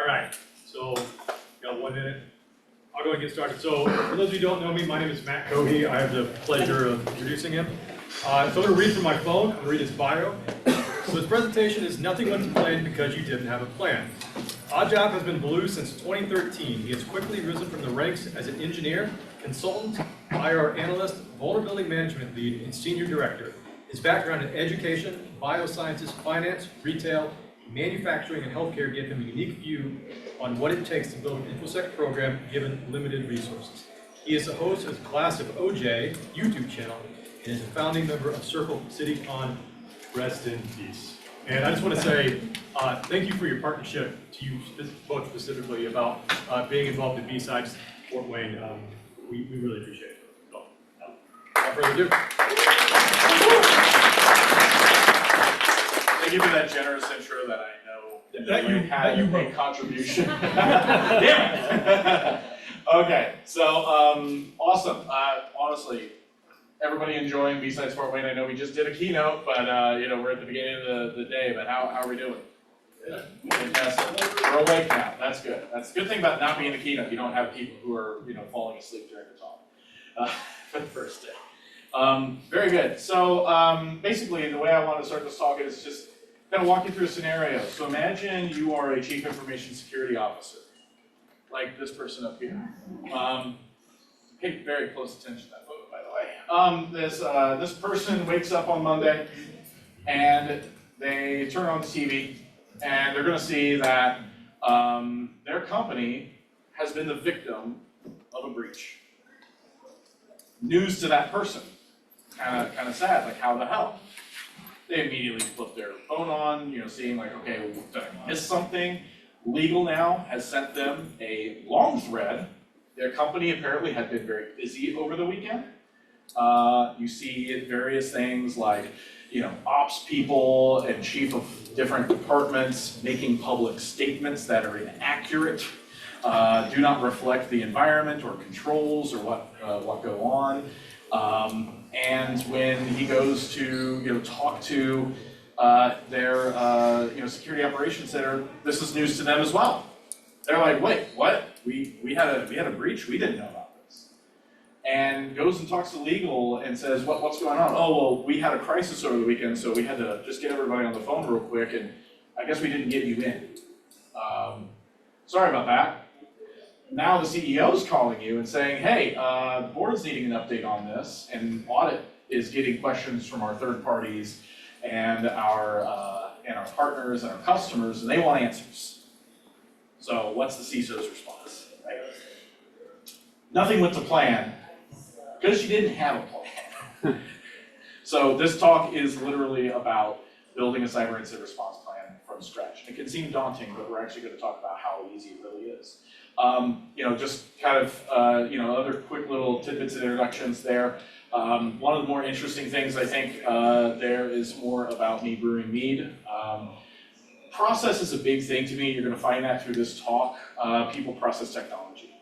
right, so got 1 minute. I'll go and get started. So for those of you who don't know me, my name is Matt Cohey. I have the pleasure of introducing him. So I'm going to read from my phone. I'm going to read his bio. So his presentation is nothing went to plan because you didn't have a plan. ODDJOBB has been blue since 2013. He has quickly risen from the ranks as an engineer, consultant, IR analyst, vulnerability management lead, and senior director. His background in education, biosciences, finance, retail, manufacturing, and healthcare give him a unique view on what it takes to build an InfoSec program given limited resources. He is the host of Class of OJ YouTube channel and is a founding member of Circle CityCon. Rest in peace. And I just want to say thank you for your partnership to you both specifically about being involved in BSides Fort Wayne. We really appreciate it. So, without further ado. Thank you for that generous intro that I know that you had a contribution. Damn it! Okay, so awesome. Honestly, everybody enjoying BSides Fort Wayne. I know we just did a keynote, but we're at the beginning of the day. But how are we doing? Yeah. Fantastic. We're awake now. That's good. That's a good thing about not being a keynote. You don't have people who are falling asleep during the talk for the first day. Very good. So basically, the way I want to start this talk is just kind of walk you through a scenario. So imagine you are a chief information security officer, like this person up here. Pay very close attention to that photo, by the way. This person wakes up on Monday, and they turn on the TV, and they're going to see that their company has been the victim of a breach. News to that person. Kind of sad, like how the hell? They immediately flip their phone on, seeing like, okay, did I miss something? Legal now has sent them a long thread. Their company apparently had been very busy over the weekend. You see various things like, ops people and chief of different departments making public statements that are inaccurate, do not reflect the environment or controls or what go on. And when he goes to talk to their security operations center, this is news to them as well. They're like, wait, what? We had a breach? We didn't know about this. And goes and talks to legal and says, what's going on? Oh, well, we had a crisis over the weekend, so we had to just get everybody on the phone real quick, and I guess we didn't get you in. Sorry about that. Now the CEO's calling you and saying, hey, the board's needing an update on this, and audit is getting questions from our third parties and our partners and our customers, and they want answers. So what's the CISO's response? Right? Nothing went to plan because you didn't have a plan. So this talk is literally about building a cyber incident response plan from scratch. It can seem daunting, but we're actually going to talk about how easy it really is. Just kind of, other quick little tidbits and introductions there. One of the more interesting things I think there is more about me brewing mead. Process is a big thing to me. You're going to find that through this talk. People, process, technology.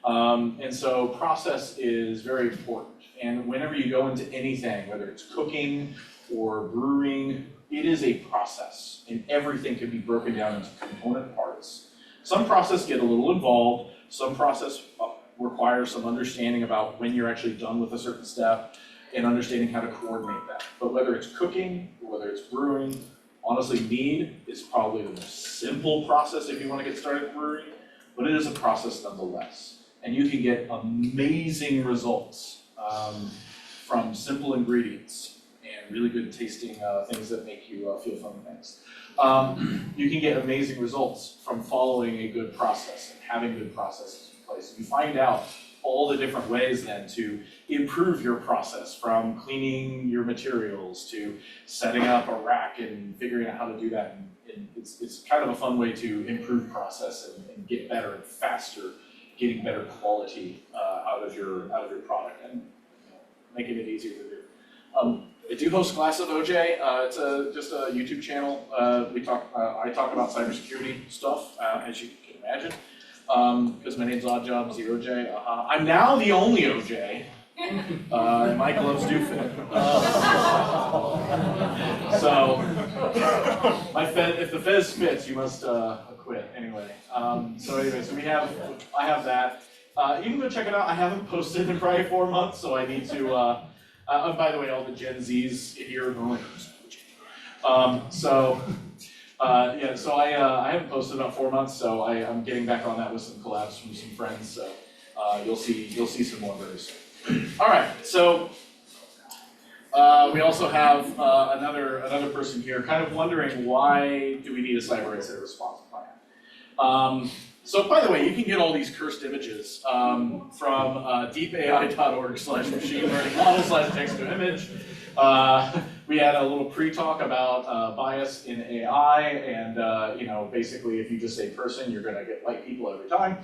And so process is very important. And whenever you go into anything, whether it's cooking or brewing, it is a process. And everything can be broken down into component parts. Some process get a little involved. Some process requires some understanding about when you're actually done with a certain step and understanding how to coordinate that. But whether it's cooking, or whether it's brewing, honestly, mead is probably the most simple process if you want to get started brewing, but it is a process nonetheless. And you can get amazing results from simple ingredients and really good tasting things that make you feel fun things. You can get amazing results from following a good process and having good processes in place. You find out all the different ways then to improve your process, from cleaning your materials to setting up a rack and figuring out how to do that. And it's kind of a fun way to improve process and get better and faster, getting better quality out of your product and making it easier to do. I do host Class of OJ. It's just a YouTube channel. I talk about cybersecurity stuff, as you can imagine, because my name's ODDJOBB0J. I'm now the only OJ And my gloves do fit. So, if the fez fits, you must quit anyway. So I have that. You can go check it out. I haven't posted in probably 4 months, so I need to. Oh, by the way, all the Gen Zs here are going. So I haven't posted in about 4 months, so I'm getting back on that with some collabs from some friends. So you'll see some more very soon. All right, so we also have another person here, kind of wondering why do we need a cyber incident response plan. So by the way, you can get all these cursed images from deepai.org/machine learning model/text-to-image. We had a little pre-talk about bias in AI, and basically, if you just say person, you're going to get white people every time.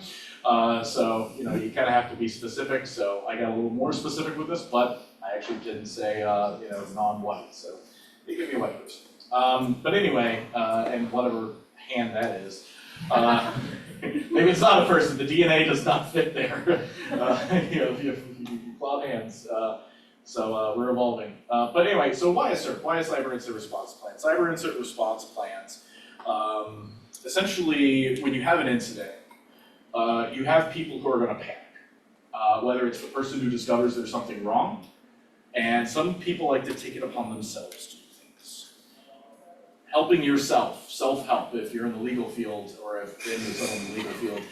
So you kind of have to be specific. So I got a little more specific with this, but I actually didn't say non-white. So it could be a white person. But anyway, and whatever hand that is. Maybe it's not a person. The DNA does not fit there. You clawed hands. So we're evolving. But anyway, so why a CIRP? Why a cyber incident response plan? Cyber incident response plans. Essentially, when you have an incident, you have people who are going to panic. Whether it's the person who discovers there's something wrong, and some people like to take it upon themselves to do things. Helping yourself, self-help, if you're in the legal field or if you're in the legal field,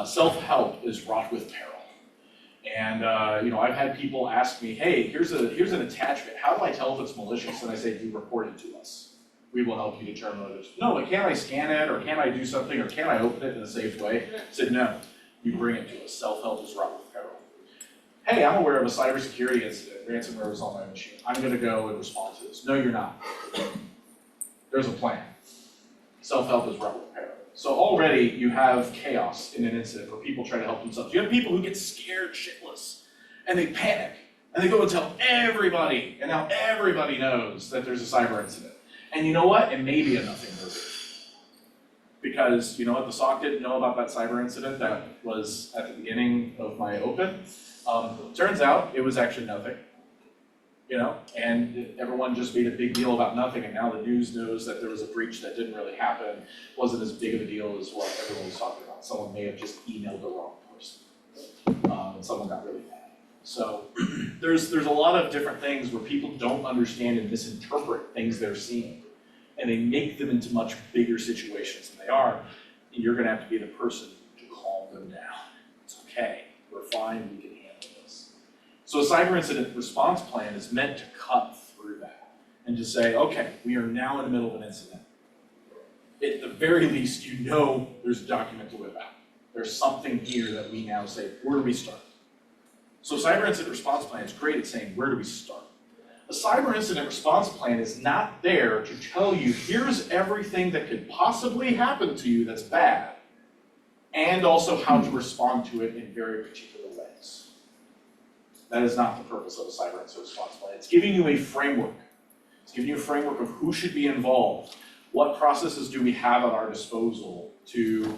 self-help is wrought with peril. And I've had people ask me, hey, here's an attachment. How do I tell if it's malicious? And I say, you report it to us. We will help you determine whether it's, no, but can I scan it, or can I do something, or can I open it in a safe way? I said, no, you bring it to us. Self-help is wrought with peril. Hey, I'm aware of a cybersecurity incident. Ransomware was on my machine. I'm going to go and respond to this. No, you're not. There's a plan. Self-help is wrought with peril. So already you have chaos in an incident where people try to help themselves. You have people who get scared shitless, and they panic, and they go and tell everybody, and now everybody knows that there's a cyber incident. And you know what? It may be a nothing burger. Because you know what? The SOC didn't know about that cyber incident that was at the beginning of my open. Turns out it was actually nothing. And everyone just made a big deal about nothing, and now the news knows that there was a breach that didn't really happen, wasn't as big of a deal as what everyone was talking about. Someone may have just emailed the wrong person, and someone got really mad. So there's a lot of different things where people don't understand and misinterpret things they're seeing, and they make them into much bigger situations than they are, and you're gonna have to be the person to calm them down. It's okay, we're fine, we can handle this. So a cyber incident response plan is meant to cut through that and to say, okay, we are now in the middle of an incident. At the very least, there's a document to whip out. There's something here that we now say, where do we start? So cyber incident response plan is great at saying, where do we start? A cyber incident response plan is not there to tell you, here's everything that could possibly happen to you that's bad, and also how to respond to it in very particular ways. That is not the purpose of a cyber incident response plan. It's giving you a framework. It's giving you a framework of who should be involved. What processes do we have at our disposal to,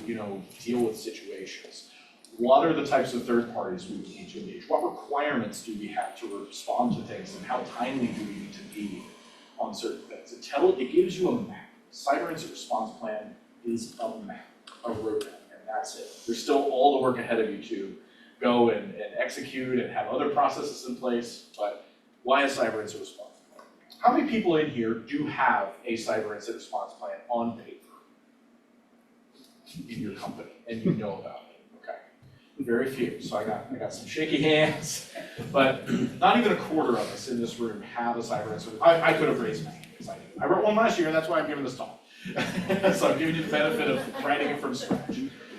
deal with situations? What are the types of third parties we need to engage? What requirements do we have to respond to things, and how timely do we need to be on certain things? It gives you a map. Cyber incident response plan is a map, a roadmap, and that's it. There's still all the work ahead of you to go and execute and have other processes in place, but why a cyber incident response plan? How many people in here do have a cyber incident response plan on paper in your company, and you know about it? Okay, very few. So I got some shaky hands, but not even a quarter of us in this room have a cyber incident. I could have raised my hand because I wrote one last year, and that's why I'm giving this talk. So I'm giving you the benefit of writing it from scratch.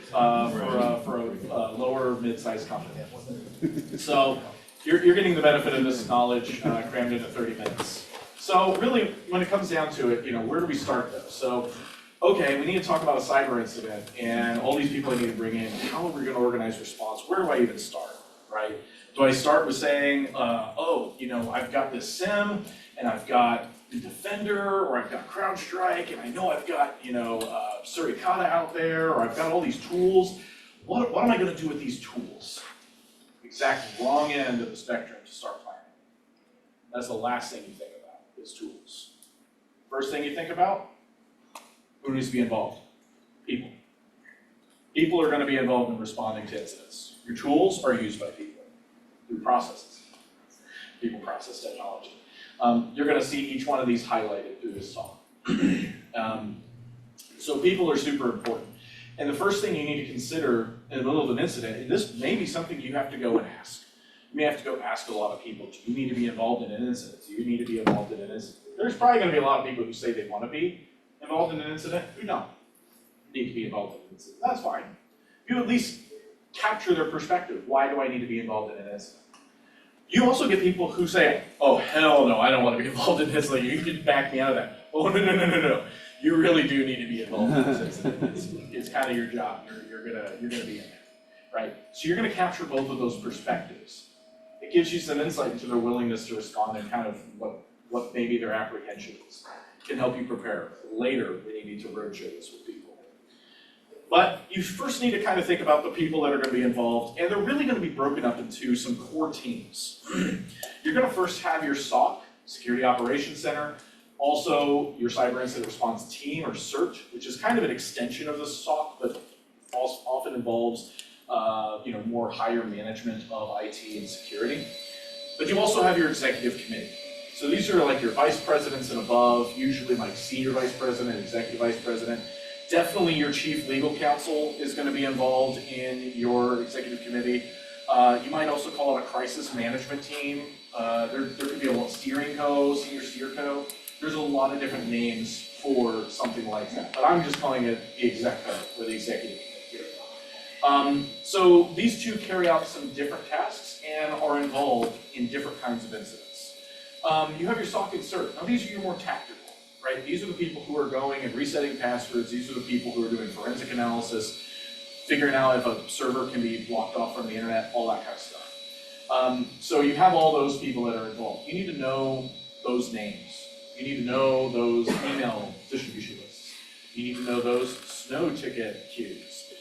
For a lower mid-sized company. So you're getting the benefit of this knowledge crammed into 30 minutes. So really, when it comes down to it, where do we start though? So, okay, we need to talk about a cyber incident and all these people I need to bring in. How are we going to organize response? Where do I even start, right? Do I start with saying, I've got this SIM and I've got the Defender, or I've got CrowdStrike, and I know I've got, Suricata out there, or I've got all these tools. What am I going to do with these tools? exact wrong end of the spectrum to start planning. That's the last thing you think about, is tools. First thing you think about, who needs to be involved? People. People are going to be involved in responding to incidents. Your tools are used by people through processes, people, process, technology. You're going to see each one of these highlighted through this talk. So people are super important. And the first thing you need to consider in the middle of an incident, and this may be something you have to go and ask. You may have to go ask a lot of people, do you need to be involved in an incident? Do you need to be involved in an incident? There's probably going to be a lot of people who say they want to be involved in an incident who don't need to be involved in an incident. That's fine. You at least capture their perspective. Why do I need to be involved in an incident? You also get people who say, oh, hell no, I don't want to be involved in this. Like, you can back me out of that. Oh, no. You really do need to be involved in this incident. It's kind of your job. You're gonna be in there, right? So you're gonna capture both of those perspectives. It gives you some insight into their willingness to respond and kind of what maybe their apprehension is. It can help you prepare later when you need to roadshow this with people. But you first need to kind of think about the people that are going to be involved, and they're really going to be broken up into some core teams. You're going to first have your SOC, Security Operations Center, also your Cyber Incident Response Team, or CERT, which is kind of an extension of the SOC, but also often involves more higher management of IT and security. But you also have your Executive Committee. So these are like your Vice Presidents and above, usually like Senior Vice President, Executive Vice President. Definitely your Chief Legal Counsel is going to be involved in your Executive Committee. You might also call it a Crisis Management Team. There could be a Steering Co, Senior Steer Co. There's a lot of different names for something like that, but I'm just calling it the Exec Co, or the Executive Committee here. So these two carry out some different tasks and are involved in different kinds of incidents. You have your SOC and CERT. Now these are your more tactical. Right? These are the people who are going and resetting passwords. These are the people who are doing forensic analysis, figuring out if a server can be blocked off from the internet, all that kind of stuff. So you have all those people that are involved. You need to know those names. You need to know those email distribution lists. You need to know those snow ticket queues.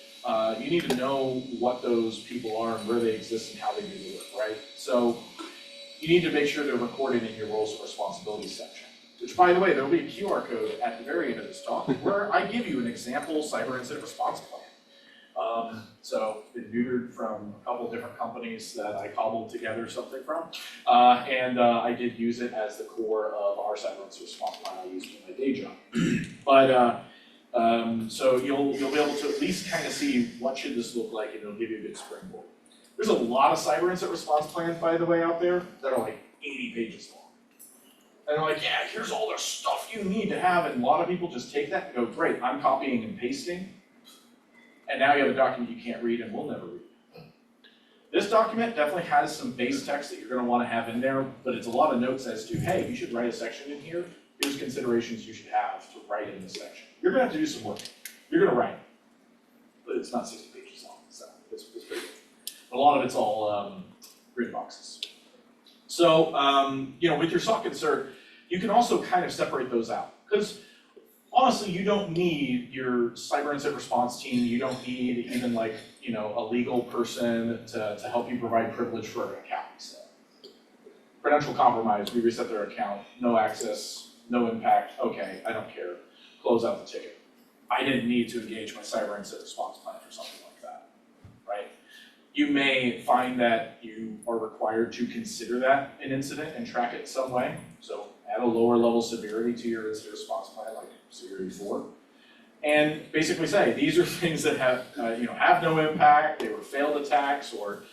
You need to know what those people are and where they exist and how they do the work, right? So you need to make sure they're recorded in your roles and responsibilities section. Which, by the way, there will be a QR code at the very end of this talk where I give you an example cyber incident response plan. So it's been neutered from a couple of different companies that I cobbled together something from. I did use it as the core of our cyber incident response plan I used in my day job. So you'll be able to at least kind of see what should this look like, and it'll give you a good springboard. There's a lot of cyber incident response plans, by the way, out there that are like 80 pages long. And they're like, yeah, here's all the stuff you need to have. And a lot of people just take that and go, great, I'm copying and pasting. And now you have a document you can't read and will never read. This document definitely has some base text that you're going to want to have in there, but it's a lot of notes as to, hey, you should write a section in here. Here's considerations you should have to write in this section. You're going to have to do some work. You're going to write, but it's not 60 pages long, so it's pretty good. But a lot of it's all grid boxes. So, with your SOC and CERT, you can also kind of separate those out. Because honestly, you don't need your cyber incident response team. You don't need even like, a legal person to help you provide privilege for an account. So, credential compromise, we reset their account, no access, no impact, okay, I don't care, close out the ticket. I didn't need to engage my cyber incident response plan for something like that, right? You may find that you are required to consider that an incident and track it some way. So add a lower level severity to your incident response plan, like severity 4. And basically say, these are things that have, have no impact, they were failed attacks, or,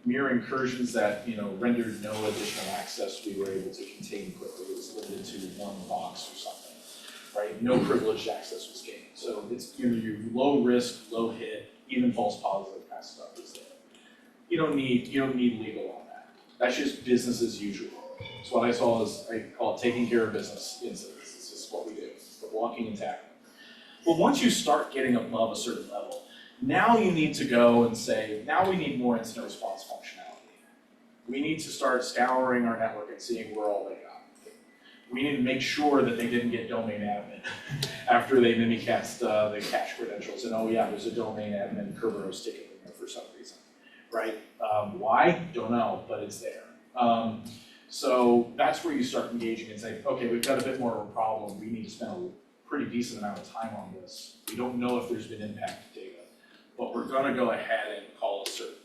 mere incursions that, rendered no additional access we were able to contain quickly. It was limited to one box or something, right? No privileged access was gained. So it's your low risk, low hit, even false positive kind of stuff is there. You don't need legal on that. That's just business as usual. So what I saw is, I call it taking care of business incidents. This is what we do, the blocking and tackling. But once you start getting above a certain level, now you need to go and say, now we need more incident response functionality. We need to start scouring our network and seeing where all they got. We need to make sure that they didn't get domain admin after they mimicast the cache credentials. And oh yeah, there's a domain admin Kerberos ticket in there for some reason. right? Why? Don't know, but it's there. So that's where you start engaging and say, okay, we've got a bit more of a problem. We need to spend a pretty decent amount of time on this. We don't know if there's been impact data, but we're gonna go ahead and call a cert.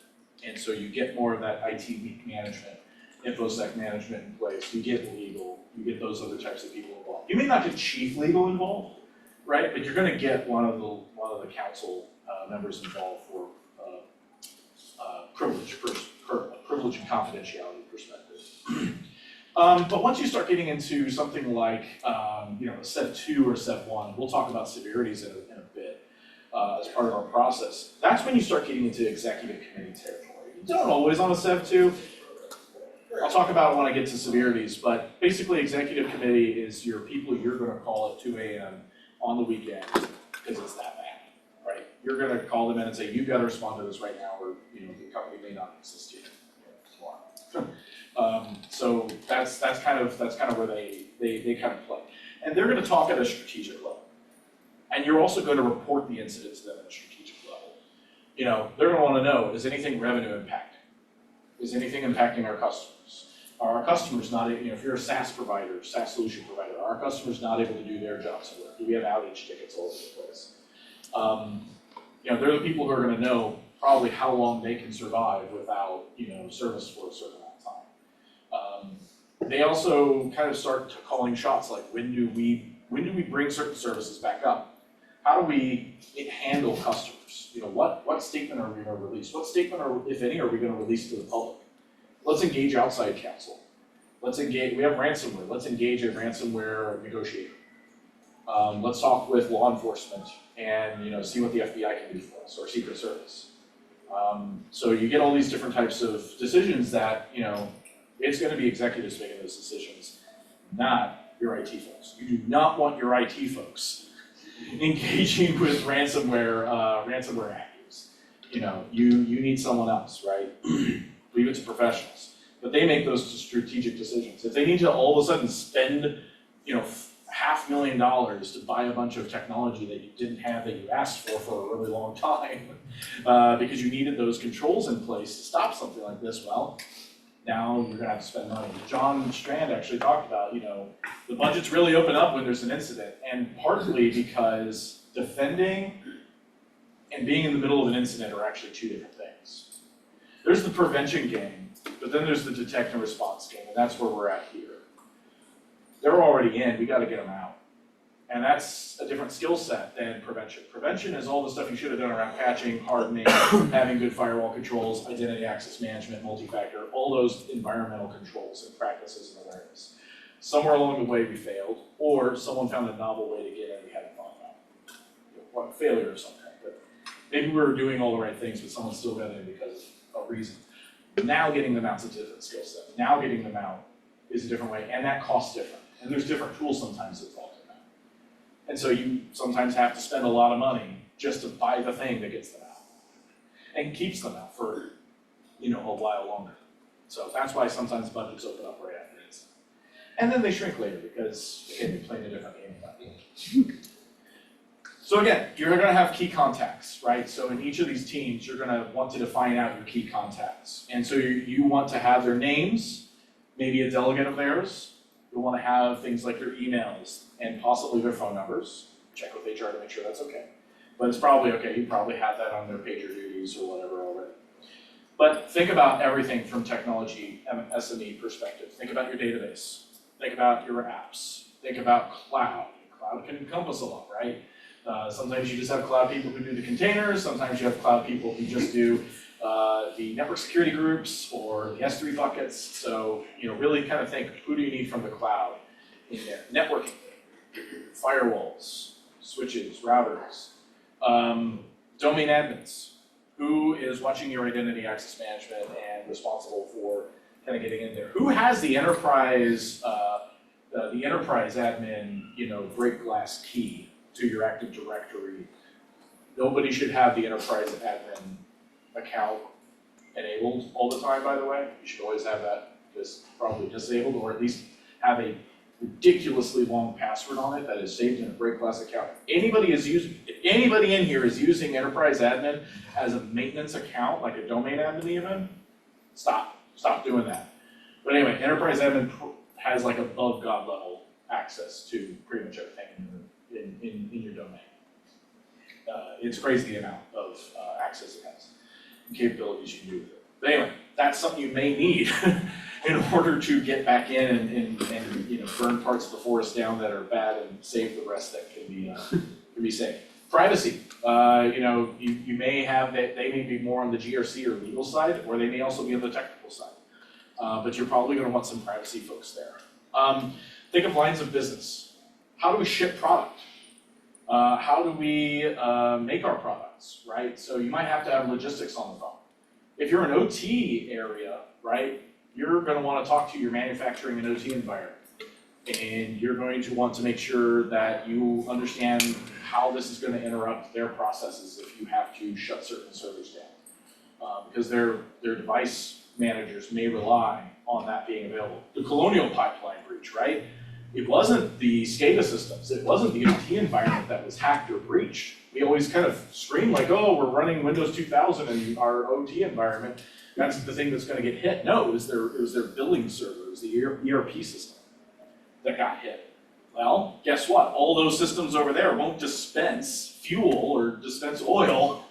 And so you get more of that IT management, InfoSec management in place. You get legal, you get those other types of people involved. You may not get chief legal involved, right? But you're gonna get one of the council members involved for privilege and confidentiality perspective. But once you start getting into something like, Step 2 or Step 1, we'll talk about severities in a bit as part of our process. That's when you start getting into executive committee territory. You don't always on a Step 2. I'll talk about it when I get to severities, but basically executive committee is your people you're gonna call at 2 a.m. on the weekend because it's that bad, right? You're gonna call them in and say, you've got to respond to this right now, or the company may not exist yet tomorrow. So that's kind of where they kind of play. And they're gonna talk at a strategic level. And you're also going to report the incident to them at a strategic level. They're gonna wanna know, is anything revenue impacting? Is anything impacting our customers? Are our customers not, if you're a SaaS provider, SaaS solution provider, are our customers not able to do their jobs at work? Do we have outage tickets all over the place? They're the people who are gonna know probably how long they can survive without, service for a certain amount of time. They also kind of start calling shots like, when do we bring certain services back up? How do we handle customers? What statement are we gonna release? What statement, if any, are we gonna release to the public? Let's engage outside counsel. We have ransomware, let's engage a ransomware negotiator. Let's talk with law enforcement and see what the FBI can do for us, or Secret Service. So you get all these different types of decisions that, it's gonna be executives making those decisions, not your IT folks. You do not want your IT folks engaging with ransomware hackers. You need someone else, right? Leave it to professionals. But they make those strategic decisions. If they need to all of a sudden spend, $500,000 to buy a bunch of technology that you didn't have, that you asked for a really long time, because you needed those controls in place to stop something like this, well, now you're gonna have to spend money. John Strand actually talked about, the budgets really open up when there's an incident, and partly because defending and being in the middle of an incident are actually two different things. There's the prevention game, but then there's the detect and response game, and that's where we're at here. They're already in, we gotta get them out. And that's a different skill set than prevention. Prevention is all the stuff you should have done around patching, hardening, having good firewall controls, identity access management, multi-factor, all those environmental controls and practices and awareness. Somewhere along the way we failed, or someone found a novel way to get in we hadn't thought about. Failure of some kind, but maybe we were doing all the right things, but someone still got in because of a reason. Now getting them out is a different skill set. Now getting them out is a different way, and that costs different. And there's different tools sometimes involved. And so you sometimes have to spend a lot of money just to buy the thing that gets them out and keeps them out for, a while longer. So that's why sometimes budgets open up right after this. And then they shrink later because, again, you're playing a different game at that point. So again, you're gonna have key contacts, right? So in each of these teams, you're gonna want to define out your key contacts. And so you want to have their names, maybe a delegate of theirs. You'll want to have things like their emails and possibly their phone numbers. Check with HR to make sure that's okay. But it's probably okay, you probably have that on their pager duties or whatever already. But think about everything from technology SME perspective. Think about your database. Think about your apps. Think about cloud. Cloud can encompass a lot, right? Sometimes you just have cloud people who do the containers. Sometimes you have cloud people who just do the network security groups or the S3 buckets. So, really kind of think, who do you need from the cloud in there? Networking, firewalls, switches, routers, domain admins. Who is watching your identity access management and responsible for kind of getting in there? Who has the enterprise admin, break glass key to your Active Directory? Nobody should have the enterprise admin account enabled all the time, by the way. You should always have that just probably disabled, or at least have a ridiculously long password on it that is saved in a break class account. Anybody in here is using Enterprise Admin as a maintenance account, like a domain admin even, stop doing that. But anyway, Enterprise Admin has like above God level access to pretty much everything in your domain. It's crazy the amount of access it has and capabilities you can do with it. But anyway, that's something you may need in order to get back in and you know, burn parts of the forest down that are bad and save the rest that can be saved. Privacy, you know, you may have that they may be more on the GRC or legal side, or they may also be on the technical side. But you're probably going to want some privacy folks there. Think of lines of business. How do we ship product? How do we make our products, right? So you might have to have logistics on the phone. If you're an OT area, right, you're going to want to talk to your manufacturing and OT environment. And you're going to want to make sure that you understand how this is going to interrupt their processes if you have to shut certain servers down. Because their device managers may rely on that being available. The Colonial Pipeline breach, right? It wasn't the SCADA systems, it wasn't the OT environment that was hacked or breached. We always kind of scream like, oh, we're running Windows 2000 in our OT environment. That's the thing that's going to get hit. No, it was their billing server, it was the ERP system that got hit. Well, guess what? All those systems over there won't dispense fuel or dispense oil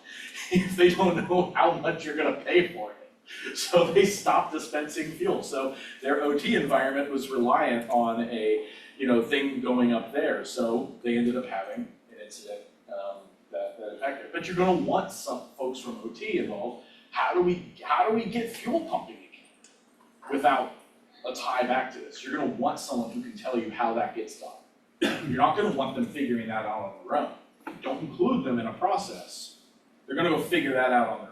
if they don't know how much you're going to pay for it. So they stopped dispensing fuel. So their OT environment was reliant on a thing going up there. So they ended up having an incident that affected. But you're going to want some folks from OT involved. How do we get fuel pumping again without a tie back to this? You're going to want someone who can tell you how that gets done. You're not going to want them figuring that out on their own. Don't include them in a process. They're going to go figure that out on their own.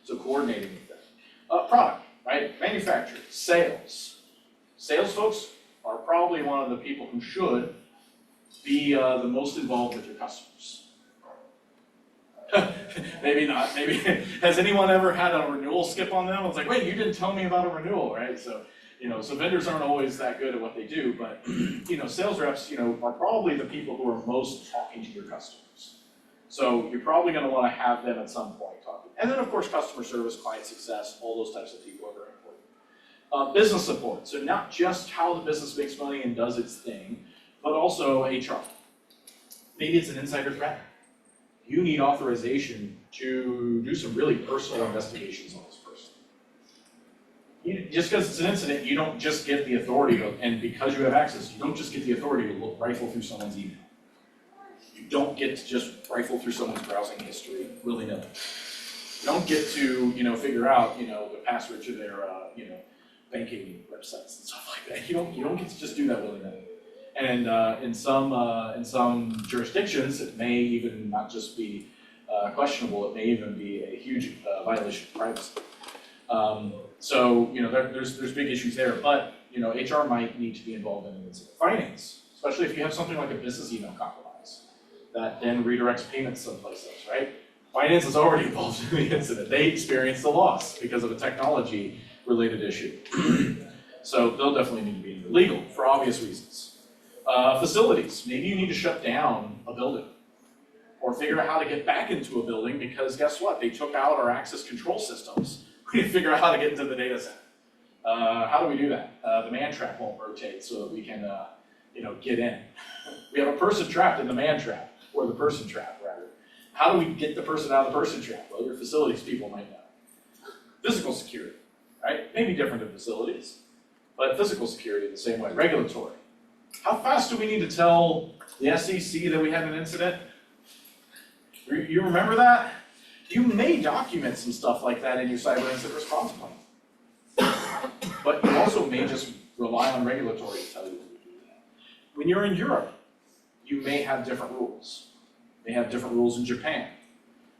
So coordinating with them. Product, right? Manufacturing, sales. Sales folks are probably one of the people who should be the most involved with your customers. Maybe not, maybe. Has anyone ever had a renewal skip on them? It's like, wait, you didn't tell me about a renewal, right? So, so vendors aren't always that good at what they do, but, sales reps, are probably the people who are most talking to your customers. So you're probably gonna wanna have them at some point talking. And then of course, customer service, client success, all those types of people are very important. Business support, so not just how the business makes money and does its thing, but also HR. Maybe it's an insider threat. You need authorization to do some really personal investigations on this person. Just because it's an incident, you don't just get the authority to, and because you have access, you don't just get the authority to rifle through someone's email. You don't get to just rifle through someone's browsing history willy-nilly. You don't get to, figure out, the password to their, banking websites and stuff like that. You don't get to just do that willy-nilly. And in some jurisdictions, it may even not just be questionable, it may even be a huge violation of privacy. So, there's big issues there, but, HR might need to be involved in an incident. Finance, especially if you have something like a business email compromise that then redirects payments someplace else, right? Finance is already involved in the incident. They experienced a loss because of a technology-related issue. So they'll definitely need to be in legal for obvious reasons. Facilities, maybe you need to shut down a building or figure out how to get back into a building because guess what? They took out our access control systems. We need to figure out how to get into the data center. How do we do that? The man trap won't rotate so that we can, get in. We have a person trapped in the man trap, or the person trap rather. How do we get the person out of the person trap? Well, your facilities people might know. Physical security, right? Maybe different than facilities, but physical security the same way. Regulatory. How fast do we need to tell the SEC that we had an incident? You remember that? You may document some stuff like that in your cyber incident response plan. But you also may just rely on regulatory to tell you when you do that. When you're in Europe, you may have different rules. They have different rules in Japan.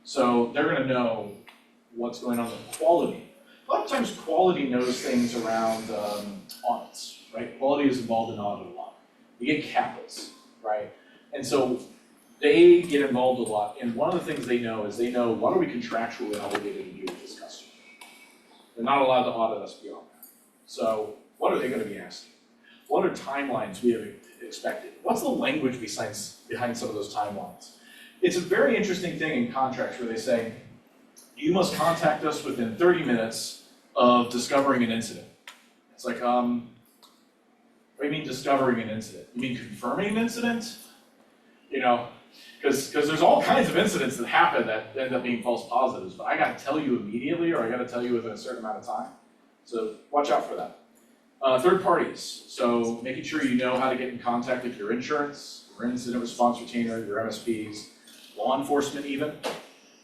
So they're gonna know what's going on with quality. A lot of times quality knows things around audits, right? Quality is involved in audit a lot. You get CAPAs, right? And so they get involved a lot, and one of the things they know is what are we contractually obligated to do with this customer? They're not allowed to audit us beyond that. So what are they gonna be asking? What are timelines we have expected? What's the language behind some of those timelines? It's a very interesting thing in contracts where they say, you must contact us within 30 minutes of discovering an incident. It's like, what do you mean discovering an incident? You mean confirming an incident? You know, because there's all kinds of incidents that happen that end up being false positives, but I gotta tell you immediately or I gotta tell you within a certain amount of time. So watch out for that. Third parties, so making sure you know how to get in contact with your insurance, your incident response retainer, your MSPs, law enforcement even,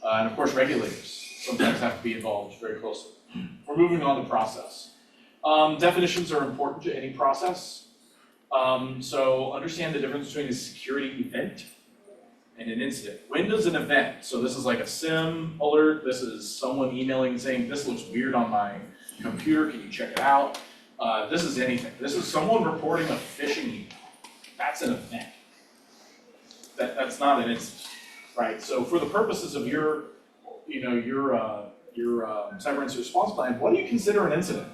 and of course regulators sometimes have to be involved very closely. We're moving on to process. Definitions are important to any process. So understand the difference between a security event and an incident. When does an event, so this is like a SIM alert, this is someone emailing saying, this looks weird on my computer, can you check it out? This is anything. This is someone reporting a phishing email. That's an event. That's not an incident, right? So for the purposes of your cyber incident response plan, what do you consider an incident?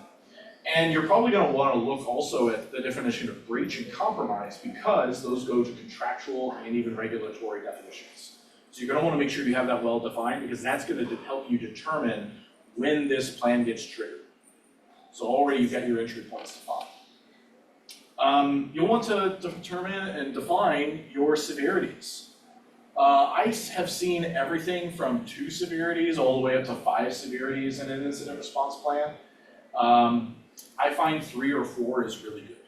And you're probably going to want to look also at the definition of breach and compromise because those go to contractual and even regulatory definitions. So you're going to want to make sure you have that well defined because that's going to help you determine when this plan gets triggered. So already you've got your entry points defined. You'll want to determine and define your severities. I have seen everything from 2 severities all the way up to 5 severities in an incident response plan. I find 3 or 4 is really good.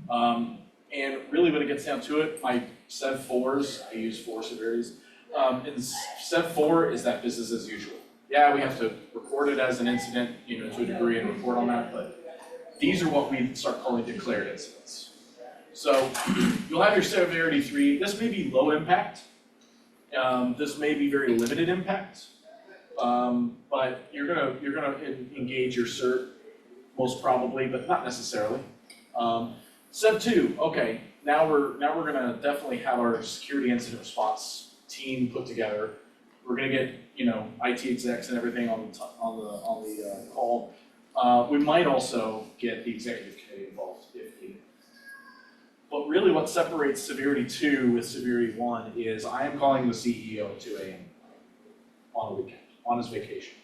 And really when it gets down to it, my SEV4s, I use 4 severities. And SEV4 is that business as usual. Yeah, we have to record it as an incident, to a degree and report on that, but these are what we start calling declared incidents. So you'll have your severity 3. This may be low impact. This may be very limited impact. But you're gonna engage your CERT most probably, but not necessarily. SEV2, okay, now we're gonna definitely have our security incident response team put together. We're gonna get IT execs and everything on the call. We might also get the executive committee involved if needed. But really, what separates severity 2 with severity 1 is I am calling the CEO at 2 a.m. on the weekend, on his vacation.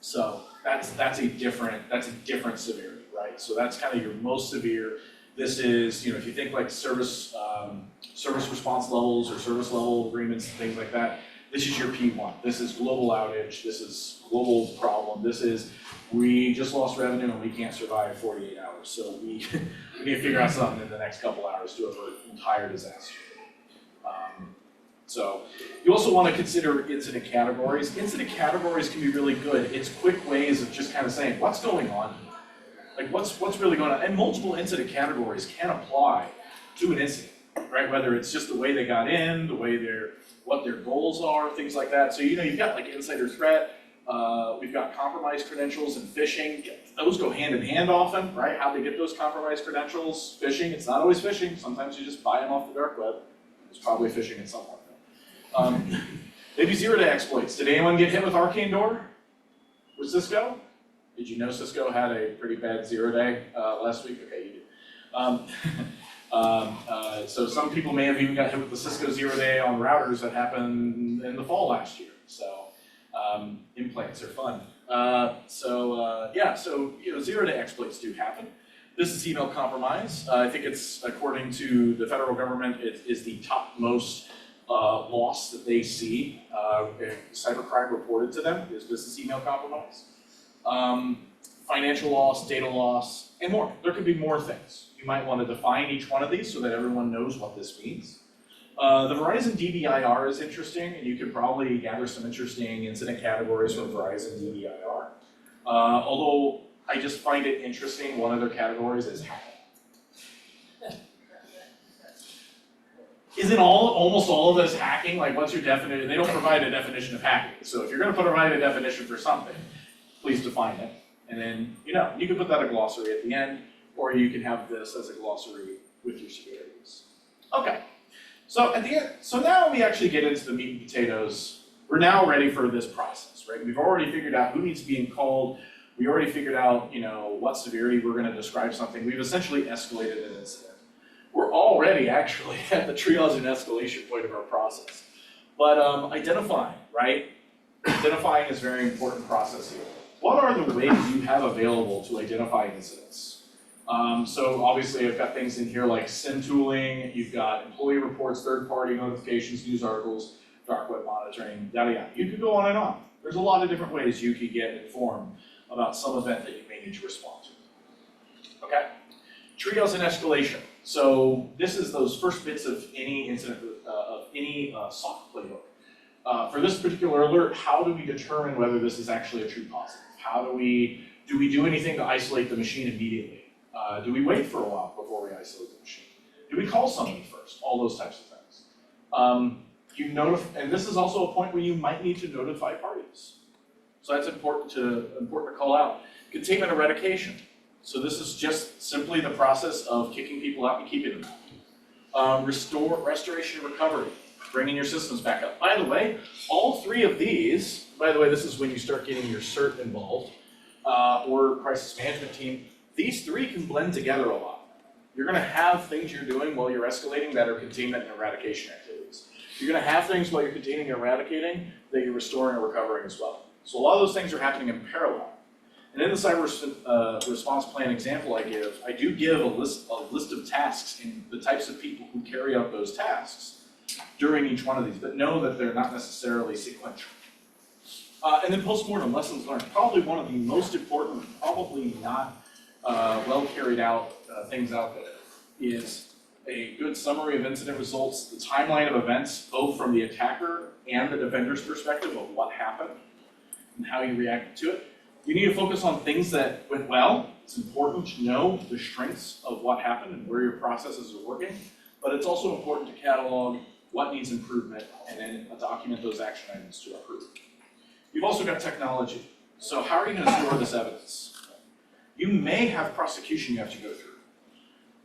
So that's a different severity, right? So that's kind of your most severe. This is, if you think like service response levels or service level agreements and things like that, this is your P1. This is global outage. This is global problem. This is we just lost revenue and we can't survive 48 hours. So we need to figure out something in the next couple hours to avert an entire disaster. So you also want to consider incident categories. Incident categories can be really good. It's quick ways of just kind of saying, what's going on? Like what's really going on? And multiple incident categories can apply to an incident, right? Whether it's just the way they got in, what their goals are, things like that. So you've got like insider threat, we've got compromised credentials and phishing. Those go hand in hand often, right? How they get those compromised credentials, phishing. It's not always phishing. Sometimes you just buy them off the dark web. It's probably phishing at some point. Maybe zero-day exploits. Did anyone get hit with Arcane Door with Cisco? Did you know Cisco had a pretty bad zero-day last week? Okay, you did. So some people may have even got hit with the Cisco zero-day on routers that happened in the fall last year. So implants are fun. So zero-day exploits do happen. This is email compromise. I think it's, according to the federal government, it is the topmost loss that they see, cybercrime reported to them is business email compromise. Financial loss, data loss, and more. There could be more things. You might want to define each one of these so that everyone knows what this means. The Verizon DBIR is interesting, and you can probably gather some interesting incident categories from Verizon DBIR. Although I just find it interesting, one of their categories is hacking. Isn't almost all of this hacking? Like, what's your definition? They don't provide a definition of hacking. So if you're going to provide a definition for something, please define it. And then, you can put that a glossary at the end, or you can have this as a glossary with your severities. Okay. So at the end, now we actually get into the meat and potatoes. We're now ready for this process, right? We've already figured out who needs to be called. We already figured out, what severity we're gonna describe something. We've essentially escalated an incident. We're already actually at the triage and escalation point of our process. But identifying, right? Identifying is a very important process here. What are the ways you have available to identify incidents? So obviously I've got things in here like SIM tooling, you've got employee reports, third-party notifications, news articles, dark web monitoring, yada yada. You could go on and on. There's a lot of different ways you could get informed about some event that you may need to respond to. Okay? Triage and escalation. So this is those first bits of any incident, of any SOC playbook. For this particular alert, how do we determine whether this is actually a true positive? Do we do anything to isolate the machine immediately? Do we wait for a while before we isolate the machine? Do we call somebody first? All those types of things. And this is also a point where you might need to notify parties. So that's important to call out. Containment eradication. So this is just simply the process of kicking people out and keeping them out. Restoration and recovery, bringing your systems back up. By the way, all three of these, this is when you start getting your CERT involved, or crisis management team, these three can blend together a lot. You're gonna have things you're doing while you're escalating that are containment and eradication activities. You're gonna have things while you're containing and eradicating that you're restoring or recovering as well. So a lot of those things are happening in parallel. And in the cyber response plan example I do give a list of tasks and the types of people who carry out those tasks during each one of these, but know that they're not necessarily sequential. And then postmortem, lessons learned. Probably one of the most important, probably not well carried out things out there is a good summary of incident results, the timeline of events, both from the attacker and the defender's perspective of what happened and how you reacted to it. You need to focus on things that went well. It's important to know the strengths of what happened and where your processes are working, but it's also important to catalog what needs improvement and then document those action items to improve. You've also got technology. So how are you going to store this evidence? You may have prosecution you have to go through.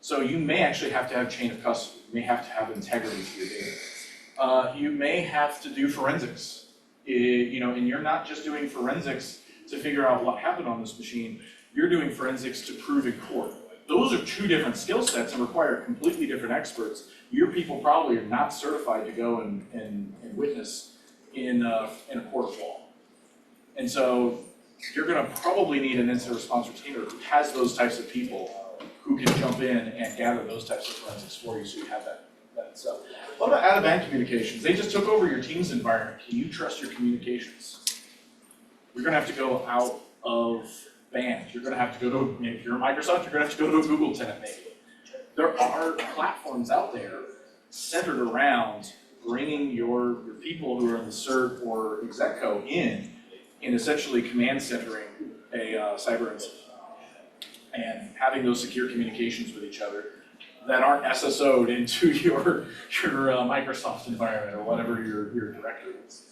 So you may actually have to have chain of custody. You may have to have integrity to your data. You may have to do forensics. And you're not just doing forensics to figure out what happened on this machine. You're doing forensics to prove in court. Those are two different skill sets and require completely different experts. Your people probably are not certified to go and witness in a court of law. And so you're gonna probably need an incident response retainer who has those types of people who can jump in and gather those types of forensics for you so you have that stuff. What about out-of-band communications? They just took over your team's environment. Can you trust your communications? You're gonna have to go out of band. You're gonna have to go to, if you're Microsoft, you're gonna have to go to a Google tenant maybe. There are platforms out there centered around bringing your people who are in the CERT or execco in essentially command centering a cyber incident and having those secure communications with each other that aren't SSO'd into your Microsoft environment or whatever your directory is.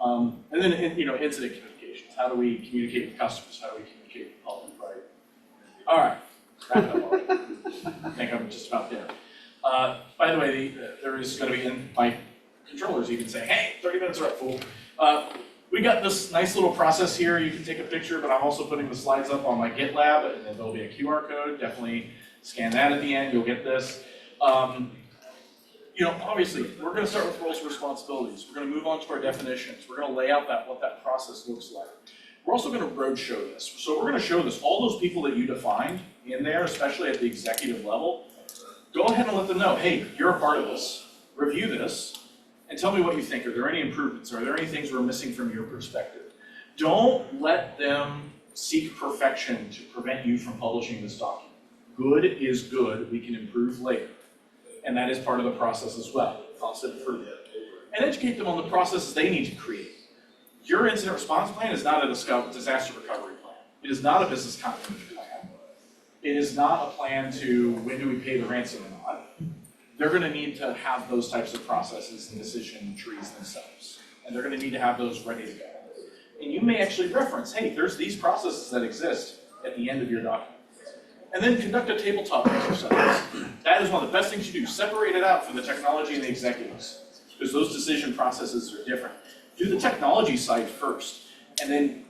And then incident communications. How do we communicate with customers? How do we communicate with the public, right? All right, wrap it up already. I think I'm just about there. By the way, there is going to be in my controllers even saying, hey, 30 minutes are up, fool. We got this nice little process here. You can take a picture, but I'm also putting the slides up on my GitLab, and then there'll be a QR code. Definitely scan that at the end. You'll get this. Obviously, we're going to start with roles and responsibilities. We're going to move on to our definitions. We're going to lay out what that process looks like. We're also going to roadshow this. So we're going to show this. All those people that you defined in there, especially at the executive level, go ahead and let them know, hey, you're a part of this. Review this. And tell me what you think. Are there any improvements? Are there any things we're missing from your perspective? Don't let them seek perfection to prevent you from publishing this document. Good is good. We can improve later. And that is part of the process as well. Constant improvement. And educate them on the processes they need to create. Your incident response plan is not a disaster recovery plan. It is not a business continuity plan. It is not a plan to when do we pay the ransom or not. They're going to need to have those types of processes and decision trees themselves. And they're going to need to have those ready to go. And you may actually reference, hey, there's these processes that exist at the end of your document. And then conduct a tabletop exercise. That is one of the best things you do. Separate it out from the technology and the executives, because those decision processes are different. Do the technology side first, and then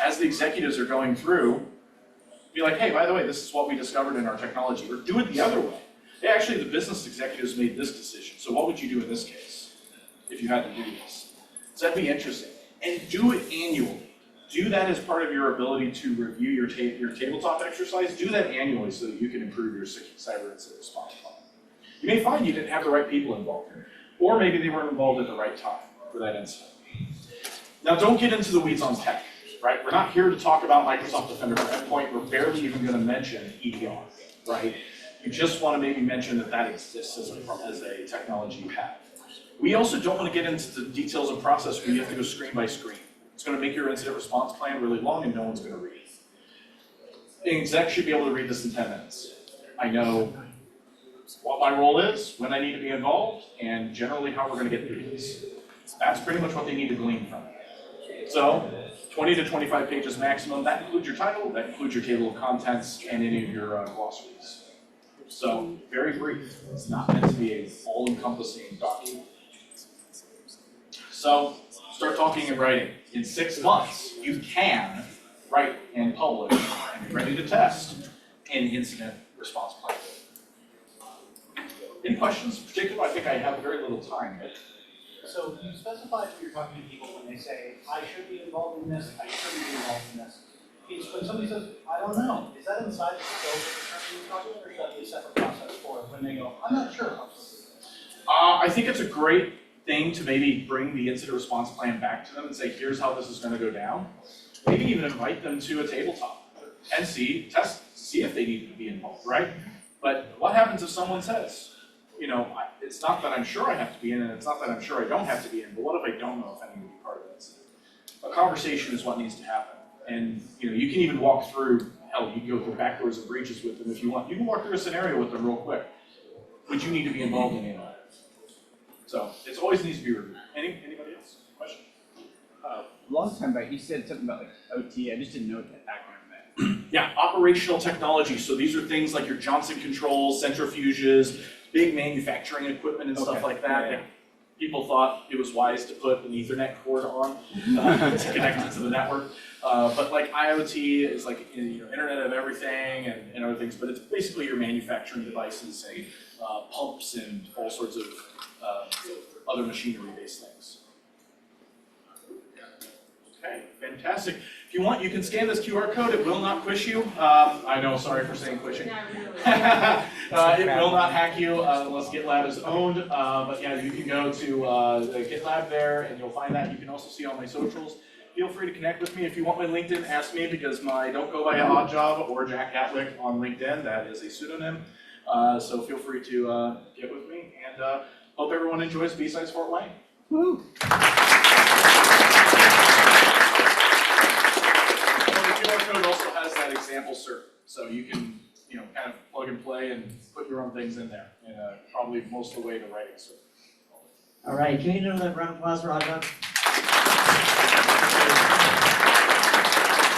as the executives are going through, be like, hey, by the way, this is what we discovered in our technology, or do it the other way. Hey, actually, the business executives made this decision, so what would you do in this case if you had to do this? So that'd be interesting. And do it annually. Do that as part of your ability to review your tabletop exercise. Do that annually so that you can improve your cyber incident response plan. You may find you didn't have the right people involved, or maybe they weren't involved at the right time for that incident. Now, don't get into the weeds on tech, right? We're not here to talk about Microsoft Defender for Endpoint. We're barely even going to mention EDR, right? You just want to maybe mention that that exists as a technology you have. We also don't want to get into the details of process where you have to go screen by screen. It's going to make your incident response plan really long and no one's going to read it. An exec should be able to read this in 10 minutes. I know what my role is, when I need to be involved, and generally how we're going to get through this. That's pretty much what they need to glean from it. So, 20 to 25 pages maximum. That includes your title, that includes your table of contents, and any of your glossaries. So, very brief. It's not meant to be an all-encompassing document. So, start talking and writing. In 6 months, you can write and publish and be ready to test an incident response plan. Any questions in particular? I think I have very little time. So you specify who you're talking to people when they say, I should be involved in this, I shouldn't be involved in this. It's when somebody says, I don't know, is that inside the scope of the term you're talking about, or should that be a separate process for it when they go, I'm not sure how to do this? I think it's a great thing to maybe bring the incident response plan back to them and say, here's how this is going to go down. Maybe even invite them to a tabletop and see if they need to be involved, right? But what happens if someone says, you know, it's not that I'm sure I have to be in, and it's not that I'm sure I don't have to be in, but what if I don't know if I need to be part of this? A conversation is what needs to happen. And you know, you can even walk through, hell, you can go through backdoors and breaches with them if you want. You can walk through a scenario with them real quick. Would you need to be involved in any of that? So it always needs to be reviewed. Anybody else? Question? Long time back, you said something about like OT. I just didn't know what that acronym meant. Yeah, operational technology. So these are things like your Johnson controls, centrifuges, big manufacturing equipment and stuff like that. Yeah. People thought it was wise to put an Ethernet cord on to connect it to the network. But like IoT is like, you know, Internet of Everything and other things, but it's basically your manufacturing devices, say pumps and all sorts of other machinery-based things. Okay, fantastic. If you want, you can scan this QR code. It will not push you. I know, sorry for saying pushing. It will not hack you unless GitLab is owned. But yeah, you can go to the GitLab there and you'll find that. You can also see all my socials. Feel free to connect with me. If you want my LinkedIn, ask me because I don't go by ODDJOBB or Jack Hatwick on LinkedIn. That is a pseudonym. So feel free to get with me. And hope everyone enjoys BSides Fort Wayne. Woo! QR code also has that example circuit, so you can, you know, kind of plug and play and put your own things in there, and probably most of the way to writing. So. All right, can we get another round of applause for ODDJOBB?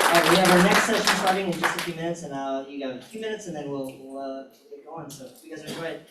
All right, we have our next session starting in just a few minutes, and you got a few minutes, and then we'll get going. So if you guys enjoy it.